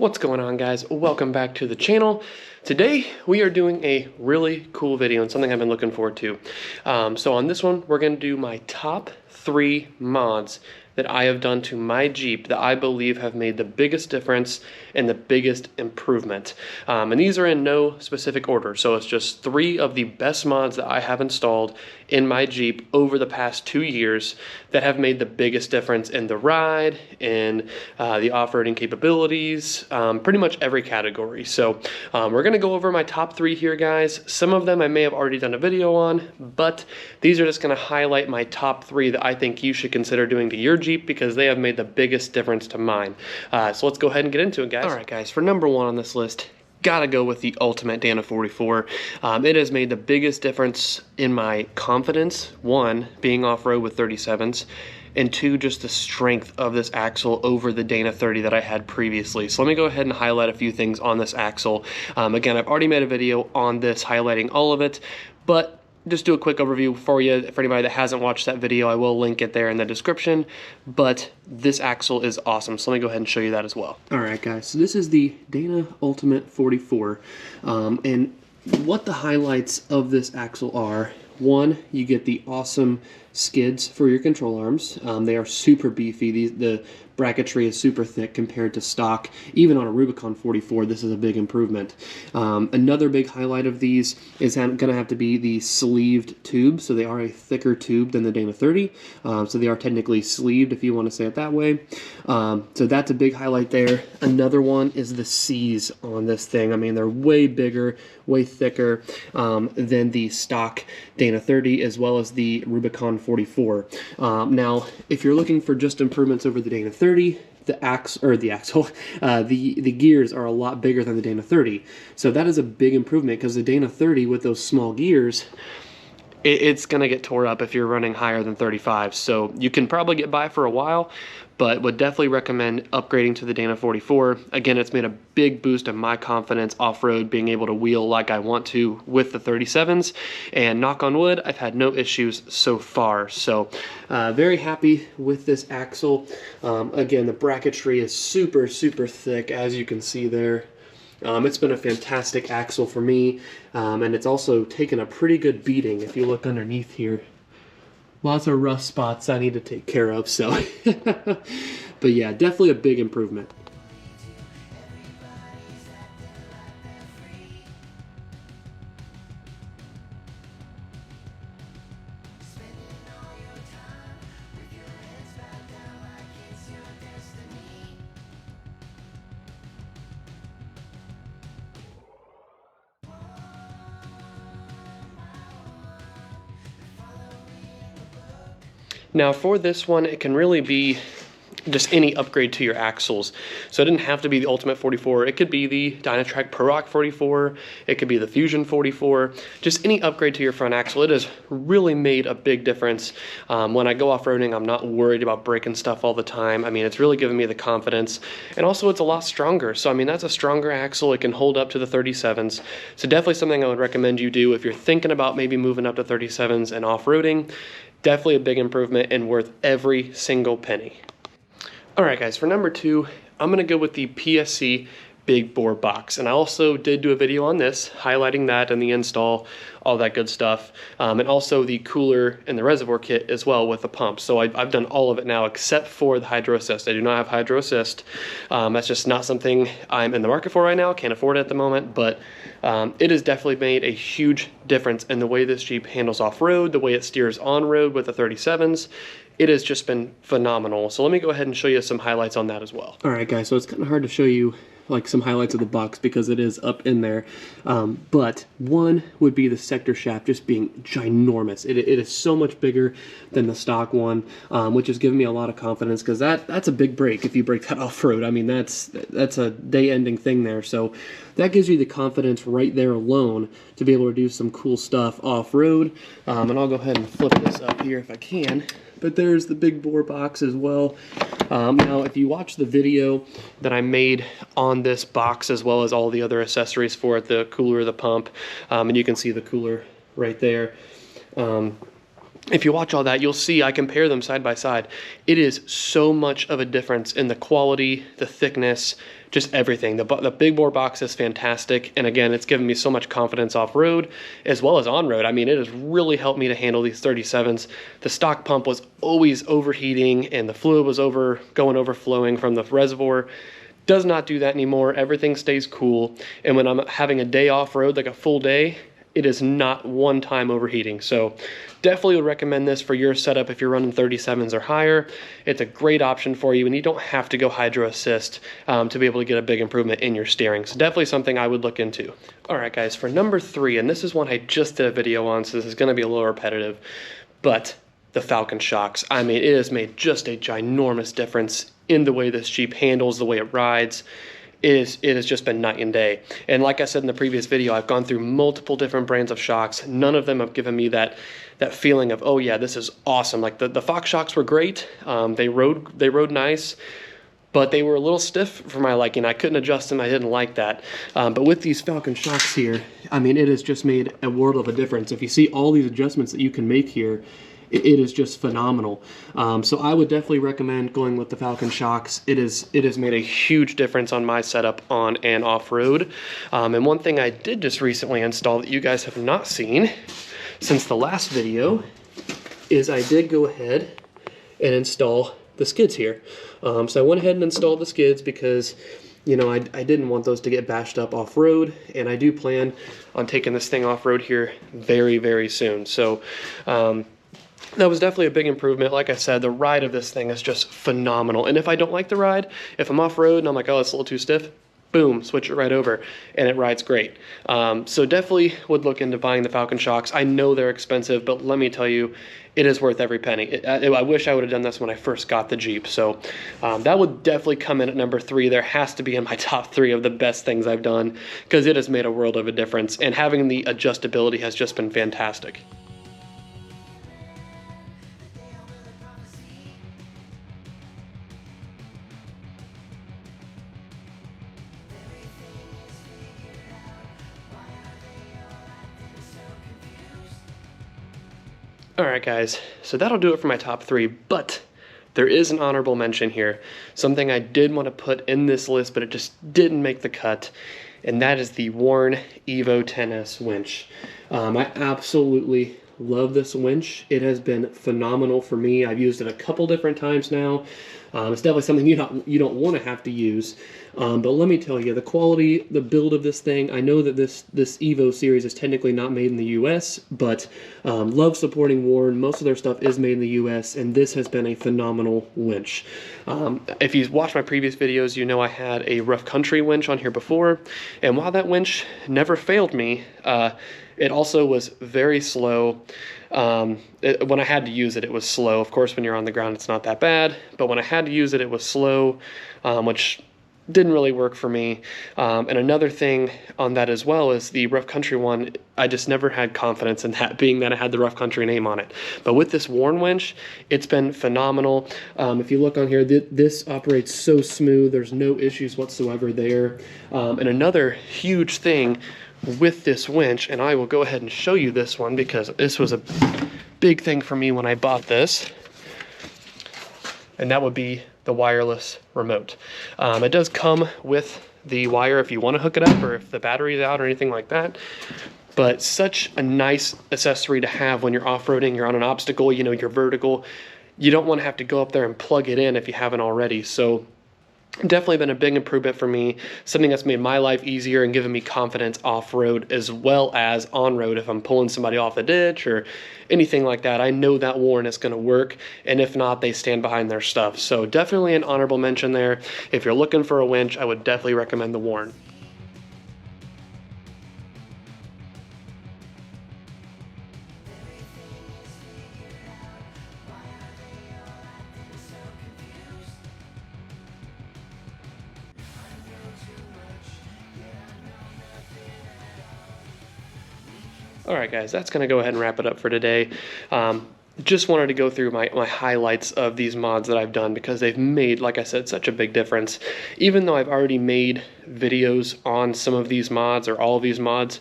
What's going on, guys? Welcome back to the channel. Today we are doing a really cool video and something I've been looking forward to. So on this one, we're going to do my top 3 mods that I have done to my Jeep that I believe have made the biggest difference and the biggest improvement. And these are in no specific order, so it's just 3 of the best mods that I have installed in my Jeep over the past 2 years that have made the biggest difference in the ride, in the off-roading capabilities, pretty much every category. So we're going to go over my top 3 here, guys. Some of them I may have already done a video on, but these are just going to highlight my top 3 that I think you should consider doing to your Jeep because they have made the biggest difference to mine. So let's go ahead and get into it, guys. All right, guys, for number 1 on this list, gotta go with the Ultimate Dana 44. It has made the biggest difference in my confidence, 1, being off-road with 37s, and 2, just the strength of this axle over the Dana 30 that I had previously. So let me go ahead and highlight a few things on this axle. Again, I've already made a video on this highlighting all of it, but just do a quick overview for you. For anybody that hasn't watched that video, I will link it there in the description, but this axle is awesome. So let me go ahead and show you that as well. All right, guys, so this is the Dana Ultimate 44, and what the highlights of this axle are: 1, you get the awesome skids for your control arms. They are super beefy. The bracketry is super thick compared to stock. Even on a Rubicon 44, this is a big improvement. Another big highlight of these is going to have to be the sleeved tube. So they are a thicker tube than the Dana 30. So they are technically sleeved, if you want to say it that way. So that's a big highlight there. Another one is the C's on this thing. I mean, they're way bigger, way thicker than the stock Dana 30, as well as the Rubicon 44. Now, if you're looking for just improvements over the Dana 30, the gears are a lot bigger than the Dana 30. So that is a big improvement, because the Dana 30 with those small gears, it's going to get tore up if you're running higher than 35. So you can probably get by for a while, but would definitely recommend upgrading to the Dana 44. Again, it's made a big boost in my confidence off-road, being able to wheel like I want to with the 37s. And knock on wood, I've had no issues so far. So very happy with this axle. Again, the bracketry is super, super thick, as you can see there. It's been a fantastic axle for me, and it's also taken a pretty good beating. If you look underneath here, lots of rough spots I need to take care of, so but yeah, definitely a big improvement. Now for this one, it can really be just any upgrade to your axles. So it didn't have to be the Ultimate 44. It could be the Dynatrac Pro Rock 44. It could be the Fusion 44. Just any upgrade to your front axle. It has really made a big difference. When I go off-roading, I'm not worried about breaking stuff all the time. I mean, it's really given me the confidence. And also, it's a lot stronger. So, I mean, that's a stronger axle. It can hold up to the 37s. So definitely something I would recommend you do if you're thinking about maybe moving up to 37s and off-roading. Definitely a big improvement and worth every single penny. Alright, guys, for number 2, I'm going to go with the PSC Big Bore box. And I also did do a video on this, highlighting that and the install, all that good stuff. And also the cooler and the reservoir kit as well with the pump. So I've done all of it now except for the hydro assist. I do not have hydro assist. That's just not something I'm in the market for right now. Can't afford it at the moment. But it has definitely made a huge difference in the way this Jeep handles off-road, the way it steers on-road with the 37s. It has just been phenomenal. So let me go ahead and show you some highlights on that as well. All right, guys, so it's kind of hard to show you like some highlights of the box because it is up in there. But one would be the sector shaft just being ginormous. It is so much bigger than the stock one, which has given me a lot of confidence, because that's a big break if you break that off-road. I mean, that's a day-ending thing there. So that gives you the confidence right there alone to be able to do some cool stuff off-road. And I'll go ahead and flip this up here if I can. But there's the Big Bore box as well. Now, if you watch the video that I made on this box, as well as all the other accessories for it, the cooler, the pump, and you can see the cooler right there. If you watch all that, you'll see I compare them side by side. It is so much of a difference in the quality, the thickness, just everything. The Big Bore box is fantastic, and again, it's given me so much confidence off-road as well as on-road. I mean, it has really helped me to handle these 37s. The stock pump was always overheating, and the fluid was overflowing from the reservoir. Does not do that anymore. Everything stays cool, and when I'm having a day off-road, like a full day, it is not one time overheating. So definitely would recommend this for your setup if you're running 37s or higher. It's a great option for you, and you don't have to go hydro assist to be able to get a big improvement in your steering. So definitely something I would look into. All right, guys, for number 3, and this is one I just did a video on, so this is going to be a little repetitive, but the Falcon Shocks. I mean, it has made just a ginormous difference in the way this Jeep handles, the way it rides. It has just been night and day. And like I said in the previous video, I've gone through multiple different brands of shocks. None of them have given me that feeling of, oh yeah, this is awesome. Like the Fox shocks were great. They rode nice, but they were a little stiff for my liking. I couldn't adjust them. I didn't like that. But with these Falcon shocks here, I mean, it has just made a world of a difference. If you see all these adjustments that you can make here, it is just phenomenal. So I would definitely recommend going with the Falcon shocks. It has made a huge difference on my setup on and off-road. And one thing I did just recently install that you guys have not seen since the last video is I did go ahead and install the skids here. So I went ahead and installed the skids because, you know, I didn't want those to get bashed up off-road, and I do plan on taking this thing off-road here very, very soon. So that was definitely a big improvement. Like I said, the ride of this thing is just phenomenal. And if I don't like the ride, if I'm off-road and I'm like, oh, it's a little too stiff, boom, switch it right over, and it rides great. So definitely would look into buying the Falcon shocks. I know they're expensive, but let me tell you, it is worth every penny. I wish I would have done this when I first got the Jeep. So that would definitely come in at number 3. There has to be in my top 3 of the best things I've done, because it has made a world of a difference. And having the adjustability has just been fantastic. Alright guys, so that'll do it for my top 3, but there is an honorable mention here. Something I did want to put in this list, but it just didn't make the cut, and that is the Warn Evo 10S winch. I absolutely love this winch. It has been phenomenal for me. I've used it a couple different times now. It's definitely something you don't want to have to use. But let me tell you, the quality, the build of this thing, I know that this Evo series is technically not made in the US, but love supporting Warn. Most of their stuff is made in the US, and this has been a phenomenal winch. If you've watched my previous videos, you know I had a rough country winch on here before, and while that winch never failed me, it also was very slow. When I had to use it, it was slow. Of course, when you're on the ground, it's not that bad, but when I had to use it, it was slow, which didn't really work for me. And another thing on that as well is the rough country one, I just never had confidence in that, being that it had the rough country name on it. But with this Warn winch, it's been phenomenal. If you look on here, this operates so smooth. There's no issues whatsoever there. And another huge thing with this winch, and I will go ahead and show you this one because this was a big thing for me when I bought this, and that would be the wireless remote. It does come with the wire if you want to hook it up or if the battery's out or anything like that, but such a nice accessory to have when you're off-roading, you're on an obstacle, you know, you're vertical. You don't want to have to go up there and plug it in if you haven't already. So definitely been a big improvement for me, something that's made my life easier and given me confidence off-road as well as on-road. If I'm pulling somebody off a ditch or anything like that, I know that Warn is going to work, and if not, they stand behind their stuff. So definitely an honorable mention there. If you're looking for a winch, I would definitely recommend the Warn. Alright guys, that's going to go ahead and wrap it up for today. Just wanted to go through my highlights of these mods that I've done because they've made, like I said, such a big difference. Even though I've already made videos on some of these mods or all of these mods,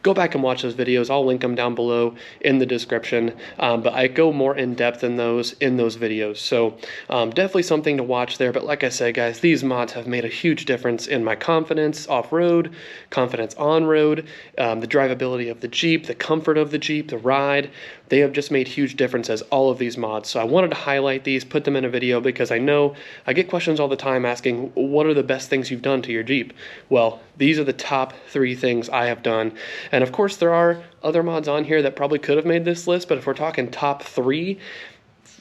go back and watch those videos. I'll link them down below in the description, but I go more in depth in those videos. So definitely something to watch there. But like I said, guys, these mods have made a huge difference in my confidence off-road, confidence on-road, the drivability of the Jeep, the comfort of the Jeep, the ride. They have just made huge differences, all of these mods. So I wanted to highlight these, put them in a video, because I know I get questions all the time asking, what are the best things you've done to your Jeep? Well, these are the top 3 things I have done. And of course, there are other mods on here that probably could have made this list, but if we're talking top 3,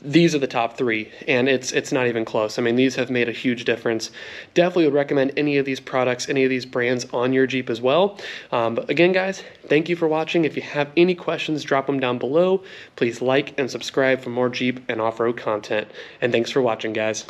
these are the top 3, and it's not even close. I mean, these have made a huge difference. Definitely would recommend any of these products, any of these brands on your Jeep as well. But again, guys, thank you for watching. If you have any questions, drop them down below. Please like and subscribe for more Jeep and off-road content. And thanks for watching, guys.